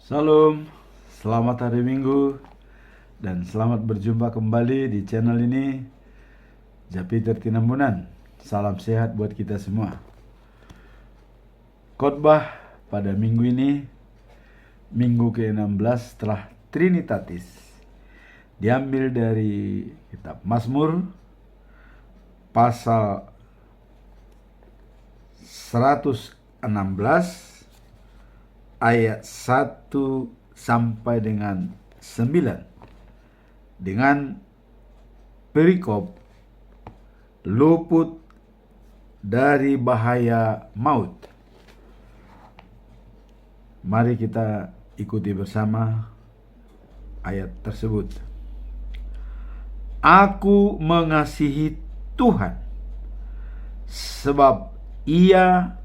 Salam, selamat hari Minggu dan selamat berjumpa kembali di channel ini Japiter Tinambunan. Salam sehat buat kita semua. Khotbah pada minggu ini, minggu ke-16 setelah Trinitatis, diambil dari kitab Mazmur pasal 116 ayat 1 sampai dengan 9 dengan perikop luput dari bahaya maut. Mari kita ikuti bersama ayat tersebut. Aku mengasihi Tuhan sebab Ia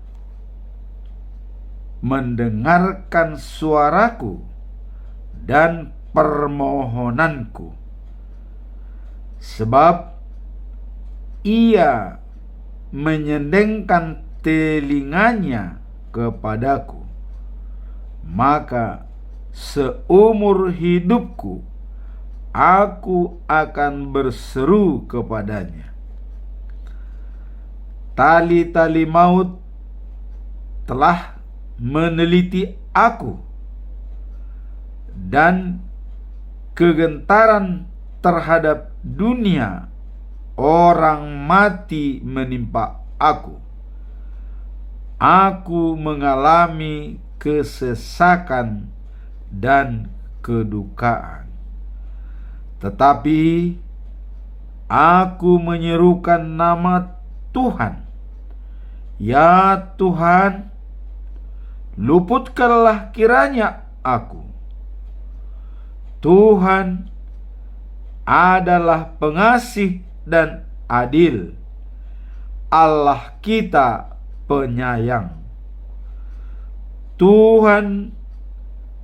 mendengarkan suaraku dan permohonanku, sebab Ia menyendengkan telinganya kepadaku, maka seumur hidupku aku akan berseru kepadanya. Tali-tali maut telah meneliti aku, dan kegentaran terhadap dunia orang mati menimpa aku. Aku mengalami kesesakan dan kedukaan, tetapi aku menyerukan nama Tuhan. Ya Tuhan, luputkanlah kiranya aku. Tuhan adalah pengasih dan adil, Allah kita penyayang. Tuhan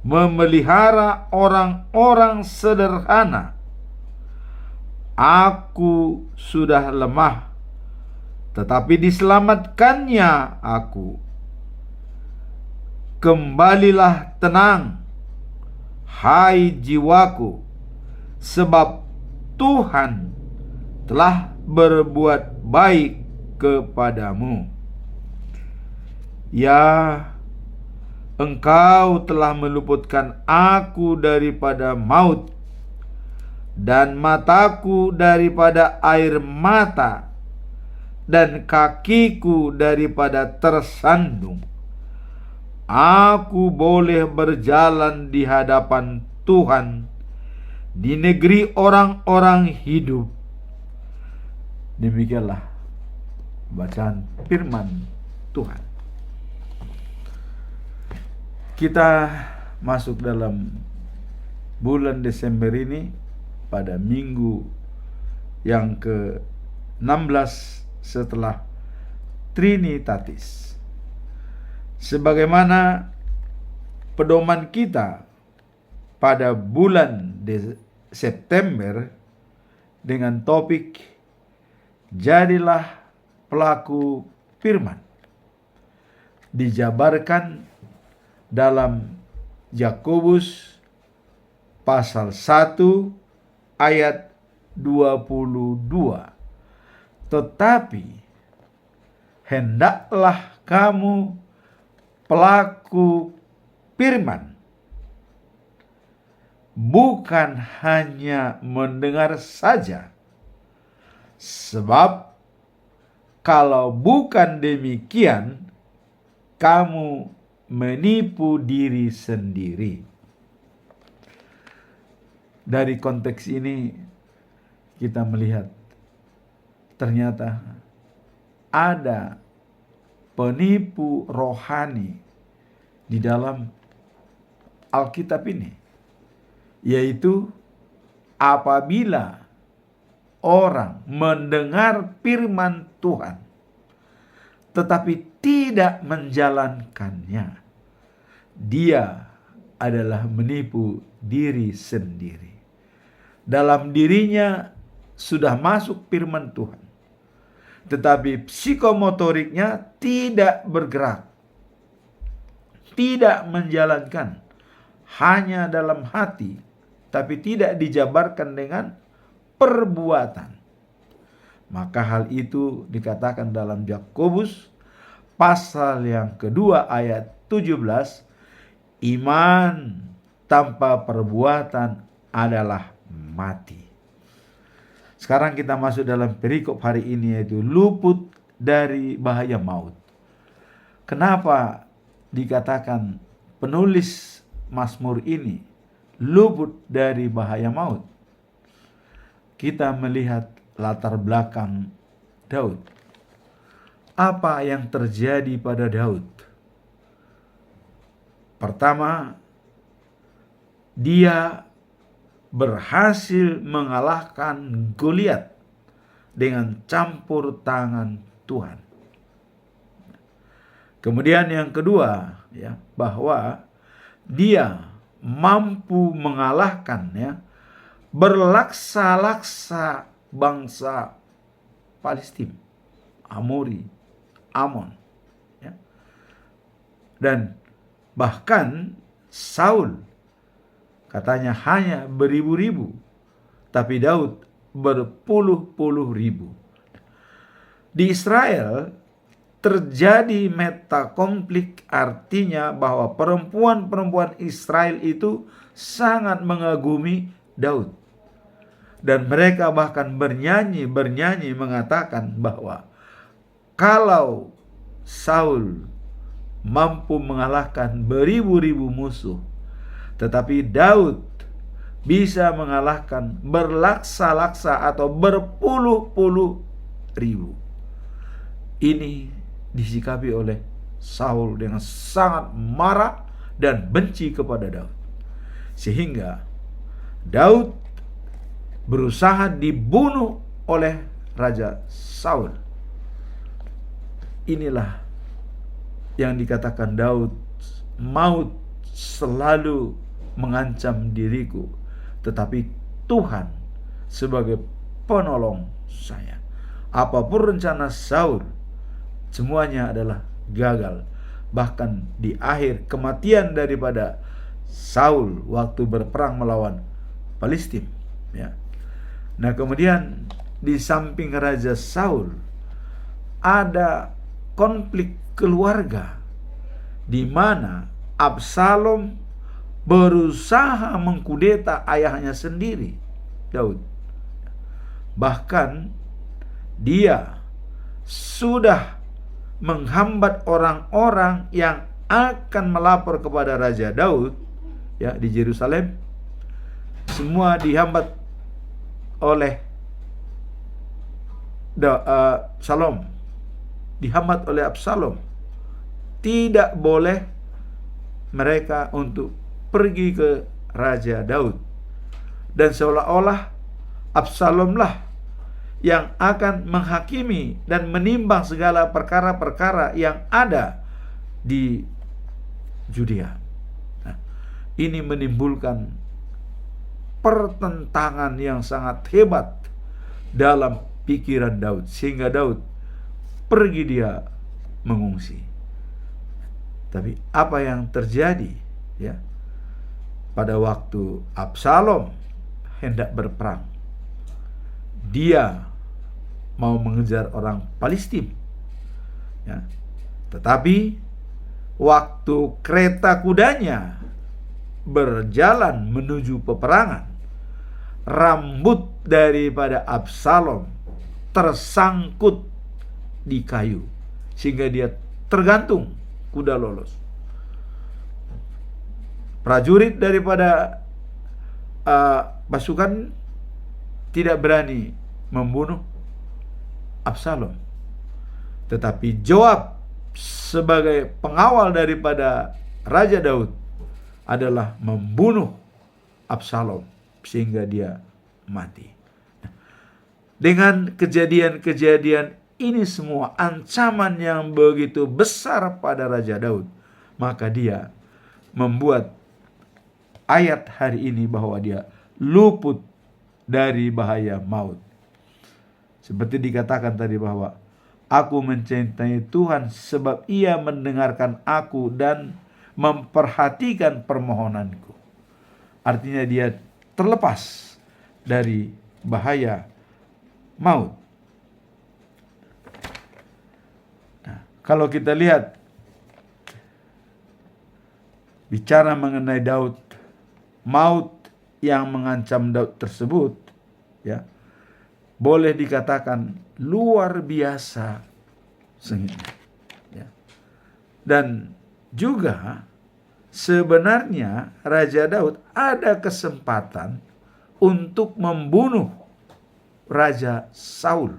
memelihara orang-orang sederhana. Aku sudah lemah, tetapi diselamatkannya aku. Kembalilah tenang, hai jiwaku, sebab Tuhan telah berbuat baik kepadamu. Ya, Engkau telah meluputkan aku daripada maut, dan mataku daripada air mata, dan kakiku daripada tersandung. Aku boleh berjalan di hadapan Tuhan di negeri orang-orang hidup. Demikianlah bacaan firman Tuhan. Kita masuk dalam bulan Desember ini pada minggu yang ke-16 setelah Trinitatis. Sebagaimana pedoman kita pada bulan September dengan topik jadilah pelaku firman, dijabarkan dalam Yakobus pasal 1 ayat 22. Tetapi hendaklah kamu pelaku firman, bukan hanya mendengar saja. Sebab kalau bukan demikian, kamu menipu diri sendiri. Dari konteks ini kita melihat ternyata ada penipu rohani di dalam Alkitab ini, yaitu apabila orang mendengar firman Tuhan tetapi tidak menjalankannya, dia adalah menipu diri sendiri. Dalam dirinya sudah masuk firman Tuhan, tetapi psikomotoriknya tidak bergerak, tidak menjalankan hanya dalam hati, tapi tidak dijabarkan dengan perbuatan, maka hal itu dikatakan dalam Yakobus pasal yang kedua ayat 17, iman tanpa perbuatan adalah mati. Sekarang kita masuk dalam perikop hari ini, yaitu luput dari bahaya maut. Kenapa dikatakan penulis Mazmur ini luput dari bahaya maut? Kita melihat latar belakang Daud. Apa yang terjadi pada Daud? Pertama, dia berhasil mengalahkan Goliat dengan campur tangan Tuhan. Kemudian yang kedua, bahwa dia mampu mengalahkan berlaksa-laksa bangsa Palestina, Amori, Amon, dan bahkan Saul katanya hanya beribu-ribu, tapi Daud berpuluh-puluh ribu. Di Israel terjadi metakonflik, artinya bahwa perempuan-perempuan Israel itu sangat mengagumi Daud. Dan mereka bahkan bernyanyi mengatakan bahwa kalau Saul mampu mengalahkan beribu-ribu musuh, tetapi Daud bisa mengalahkan berlaksa-laksa atau berpuluh-puluh ribu. Ini disikapi oleh Saul dengan sangat marah dan benci kepada Daud, sehingga Daud berusaha dibunuh oleh Raja Saul. Inilah yang dikatakan Daud, maut selalu mengancam diriku, tetapi Tuhan sebagai penolong saya. Apapun rencana Saul, semuanya adalah gagal. Bahkan di akhir kematian daripada Saul waktu berperang melawan Palestina. Nah, kemudian di samping Raja Saul ada konflik keluarga, di mana Absalom berusaha mengkudeta ayahnya sendiri, Daud. Bahkan dia sudah menghambat orang-orang yang akan melapor kepada Raja Daud di Yerusalem. Semua dihambat oleh dihambat oleh Absalom. Tidak boleh mereka untuk pergi ke Raja Daud. Dan seolah-olah Absalomlah yang akan menghakimi dan menimbang segala perkara-perkara yang ada di Judea. Nah, ini menimbulkan pertentangan yang sangat hebat dalam pikiran Daud, sehingga Daud pergi dia mengungsi. Tapi apa yang terjadi pada waktu Absalom hendak berperang, dia mau mengejar orang Palestina, tetapi waktu kereta kudanya berjalan menuju peperangan, rambut daripada Absalom tersangkut di kayu sehingga dia tergantung, kuda lolos. Prajurit daripada pasukan tidak berani membunuh Absalom, tetapi Joab sebagai pengawal daripada Raja Daud adalah membunuh Absalom sehingga dia mati. Dengan kejadian-kejadian ini semua, ancaman yang begitu besar pada Raja Daud, maka dia membuat ayat hari ini bahwa dia luput dari bahaya maut. Seperti dikatakan tadi bahwa aku mencintai Tuhan sebab Ia mendengarkan aku dan memperhatikan permohonanku. artinya dia terlepas dari bahaya maut. Nah, kalau kita lihat bicara mengenai Daud, maut yang mengancam Daud tersebut, ya, boleh dikatakan luar biasa sengitnya, ya. Dan juga sebenarnya Raja Daud ada kesempatan untuk membunuh Raja Saul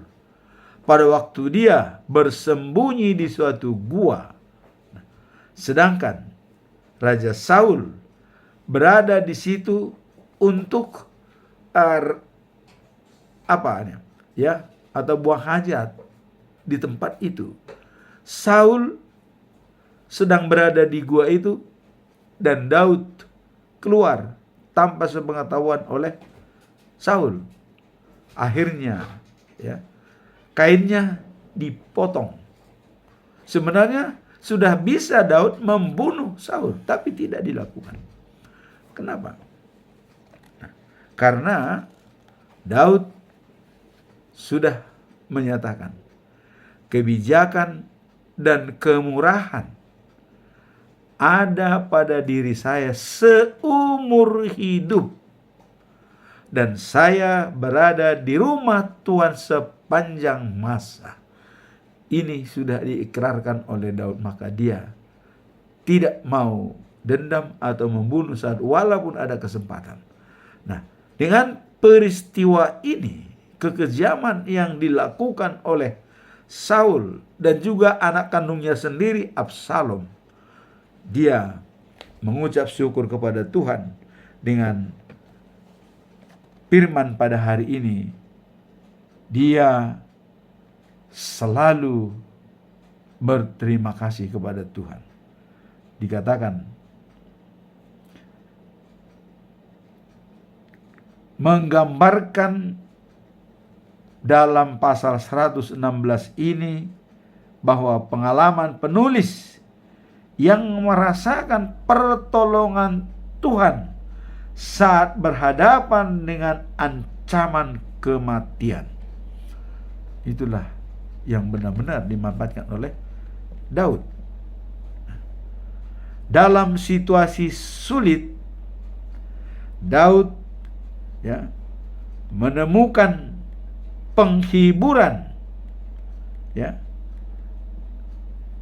pada waktu dia bersembunyi di suatu gua. Sedangkan Raja Saul berada di situ untuk atau buang hajat di tempat itu. Saul sedang berada di gua itu dan Daud keluar tanpa sepengetahuan oleh Saul. Akhirnya, ya, kainnya dipotong. Sebenarnya sudah bisa Daud membunuh Saul, tapi tidak dilakukan. Kenapa? Karena Daud sudah menyatakan kebijakan dan kemurahan ada pada diri saya seumur hidup, dan saya berada di rumah Tuhan sepanjang masa. Ini sudah diikrarkan oleh Daud, maka dia tidak mau dendam atau membunuh Saul walaupun ada kesempatan. Nah, dengan peristiwa ini, kekejaman yang dilakukan oleh Saul dan juga anak kandungnya sendiri Absalom, dia mengucap syukur kepada Tuhan dengan firman pada hari ini. Dia selalu berterima kasih kepada Tuhan. Dikatakan menggambarkan dalam pasal 116 ini bahwa pengalaman penulis yang merasakan pertolongan Tuhan saat berhadapan dengan ancaman kematian. Itulah yang benar-benar dimanfaatkan oleh Daud. Dalam situasi sulit, Daud, ya, menemukan penghiburan, ya,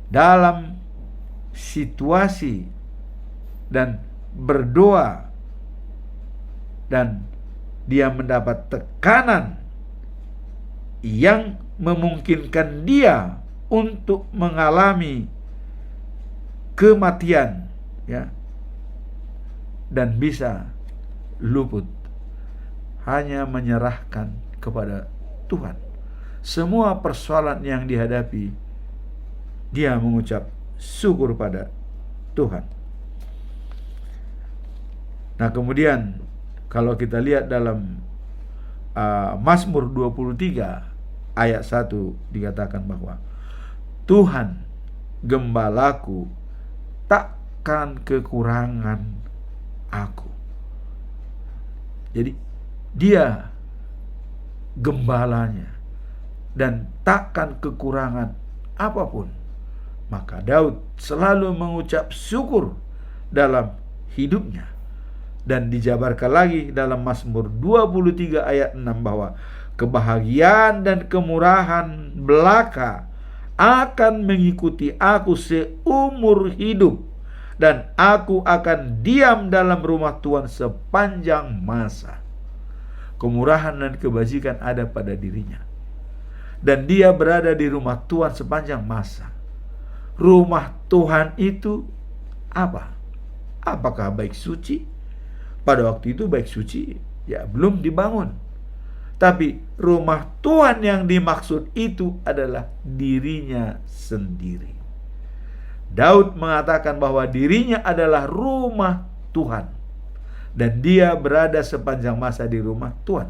dalam situasi dan berdoa, dan dia mendapat tekanan yang memungkinkan dia untuk mengalami kematian, ya, dan bisa luput, hanya menyerahkan kepada Tuhan. Semua persoalan yang dihadapi, dia mengucap syukur pada Tuhan. Nah, kemudian kalau kita lihat dalam Mazmur 23 ayat 1 dikatakan bahwa Tuhan gembalaku, takkan kekurangan aku. Jadi dia gembalanya dan takkan kekurangan apapun. Maka Daud selalu mengucap syukur dalam hidupnya. Dan dijabarkan lagi dalam Mazmur 23 ayat 6 bahwa kebahagiaan dan kemurahan belaka akan mengikuti aku seumur hidup, dan aku akan diam dalam rumah Tuhan sepanjang masa. Kemurahan dan kebajikan ada pada dirinya, dan dia berada di rumah Tuhan sepanjang masa. Rumah Tuhan itu apa? Apakah baik suci? Pada waktu itu baik suci ya belum dibangun. Tapi rumah Tuhan yang dimaksud itu adalah dirinya sendiri. Daud mengatakan bahwa dirinya adalah rumah Tuhan, dan dia berada sepanjang masa di rumah Tuhan.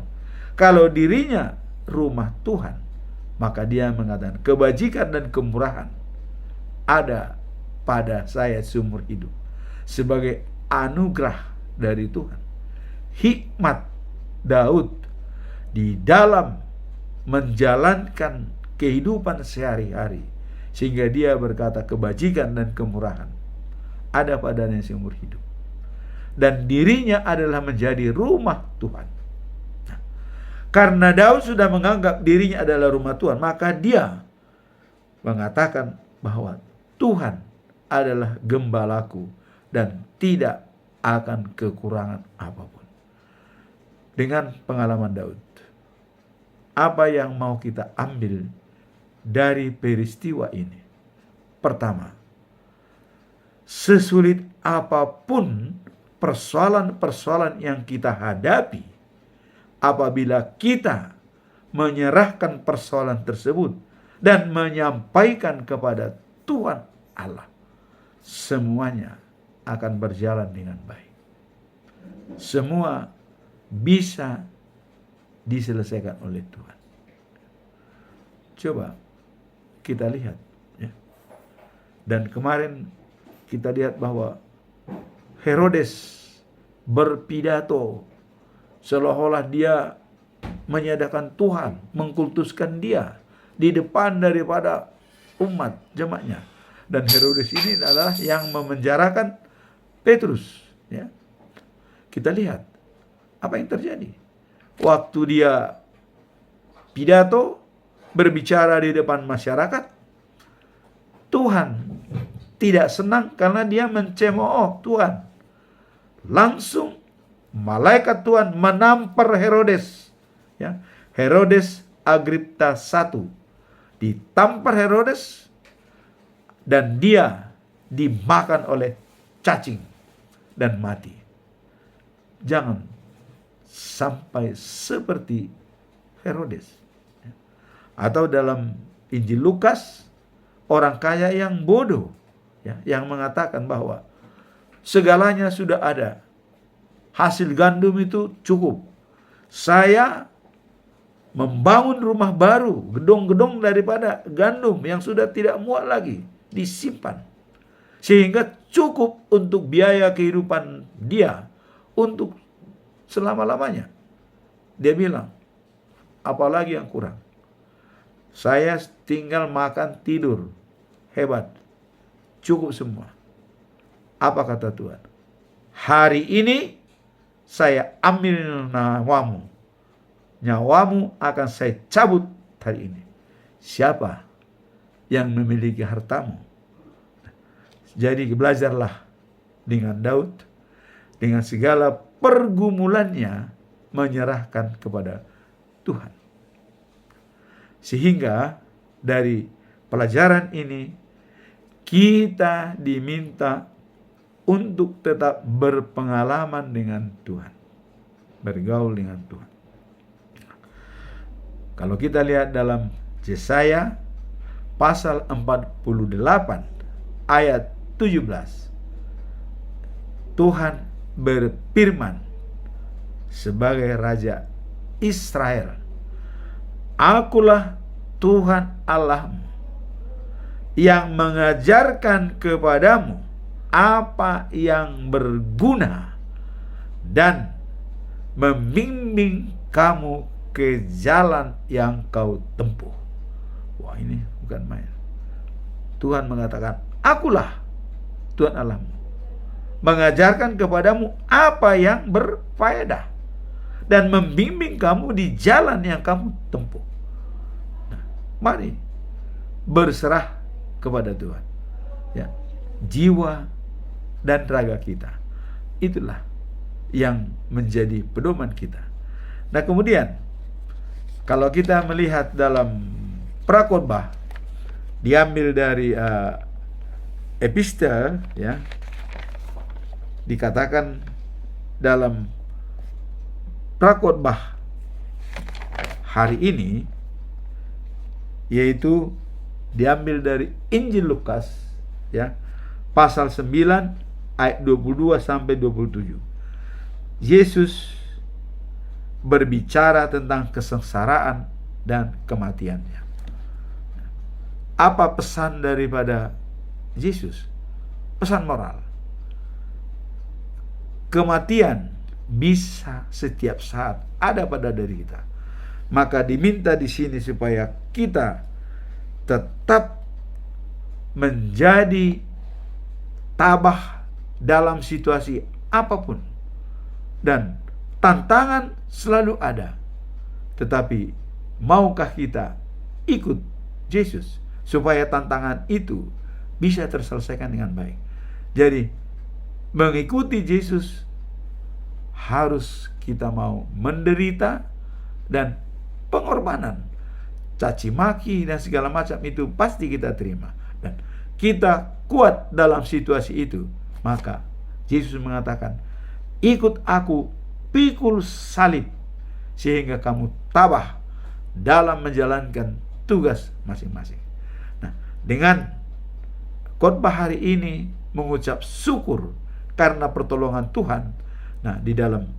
Kalau dirinya rumah Tuhan, maka dia mengatakan kebajikan dan kemurahan ada pada saya seumur hidup sebagai anugerah dari Tuhan. hikmat Daud di dalam menjalankan kehidupan sehari-hari, sehingga dia berkata kebajikan dan kemurahan ada padanya seumur hidup, dan dirinya adalah menjadi rumah Tuhan. Nah, karena Daud sudah menganggap dirinya adalah rumah Tuhan, maka dia mengatakan bahwa Tuhan adalah gembalaku dan tidak akan kekurangan apapun. Dengan pengalaman Daud, apa yang mau kita ambil dari peristiwa ini? Pertama, sesulit apapun persoalan-persoalan yang kita hadapi, apabila kita menyerahkan persoalan tersebut dan menyampaikan kepada Tuhan Allah, semuanya akan berjalan dengan baik. Semua bisa diselesaikan oleh Tuhan. Coba kita lihat, ya. Dan kemarin kita lihat bahwa Herodes berpidato seolah-olah dia menyadaqan Tuhan, mengkultuskan dia di depan daripada umat jemaatnya. Dan Herodes ini adalah yang memenjarakan Petrus, ya. Kita lihat apa yang terjadi waktu dia pidato, berbicara di depan masyarakat. Tuhan tidak senang karena dia mencemooh Tuhan. Langsung malaikat Tuhan menampar Herodes, ya. Herodes Agripta I ditampar Herodes dan dia dimakan oleh cacing dan mati. Jangan sampai seperti Herodes. Atau dalam Injil Lukas, orang kaya yang bodoh, ya, yang mengatakan bahwa segalanya sudah ada, hasil gandum itu cukup, saya membangun rumah baru, gedung-gedung daripada gandum yang sudah tidak muat lagi, disimpan, sehingga cukup untuk biaya kehidupan dia untuk selama-lamanya. Dia bilang, apalagi yang kurang? Saya tinggal makan, tidur, hebat, cukup semua. Apa kata Tuhan? Hari ini saya ambil nyawamu. Nyawamu akan saya cabut hari ini. Siapa yang memiliki hartamu? Jadi belajarlah dengan Daud, dengan segala pergumulannya menyerahkan kepada Tuhan. Sehingga dari pelajaran ini kita diminta untuk tetap berpengalaman dengan Tuhan, bergaul dengan Tuhan. Kalau kita lihat dalam Yesaya pasal 48 ayat 17, Tuhan berfirman sebagai Raja Israel, Akulah Tuhan Allahmu yang mengajarkan kepadamu apa yang berguna dan membimbing kamu ke jalan yang kau tempuh. Wah, ini bukan main. Tuhan mengatakan, Akulah Tuhan Allahmu, mengajarkan kepadamu apa yang berfaedah dan membimbing kamu di jalan yang kamu tempuh. Nah, mari berserah kepada Tuhan, ya. Jiwa dan raga kita, itulah yang menjadi pedoman kita. Nah, kemudian kalau kita melihat dalam Prakhotbah, diambil dari epistel, ya, dikatakan dalam Prakhotbah hari ini, yaitu diambil dari Injil Lukas, ya, pasal 9 ayat 22 sampai 27. Yesus berbicara tentang kesengsaraan dan kematiannya. Apa pesan daripada Yesus? Pesan moral. Kematian bisa setiap saat ada pada diri kita. Maka diminta di sini supaya kita tetap menjadi tabah dalam situasi apapun. Dan tantangan selalu ada. Tetapi maukah kita ikut Yesus supaya tantangan itu bisa terselesaikan dengan baik? Jadi mengikuti Yesus harus kita mau menderita, dan pengorbanan, caci maki dan segala macam itu pasti kita terima, dan kita kuat dalam situasi itu. Maka Yesus mengatakan, ikut aku, pikul salib, sehingga kamu tabah dalam menjalankan tugas masing-masing. Nah, dengan khotbah hari ini mengucap syukur karena pertolongan Tuhan. Nah, di dalam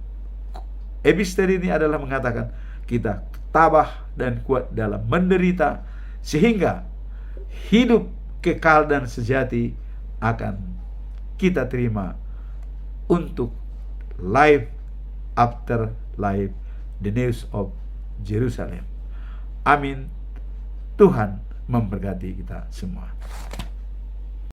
epister ini adalah mengatakan kita tabah dan kuat dalam menderita, sehingga hidup kekal dan sejati akan kita terima untuk life after life, the news of Jerusalem. Amin. Tuhan memberkati kita semua.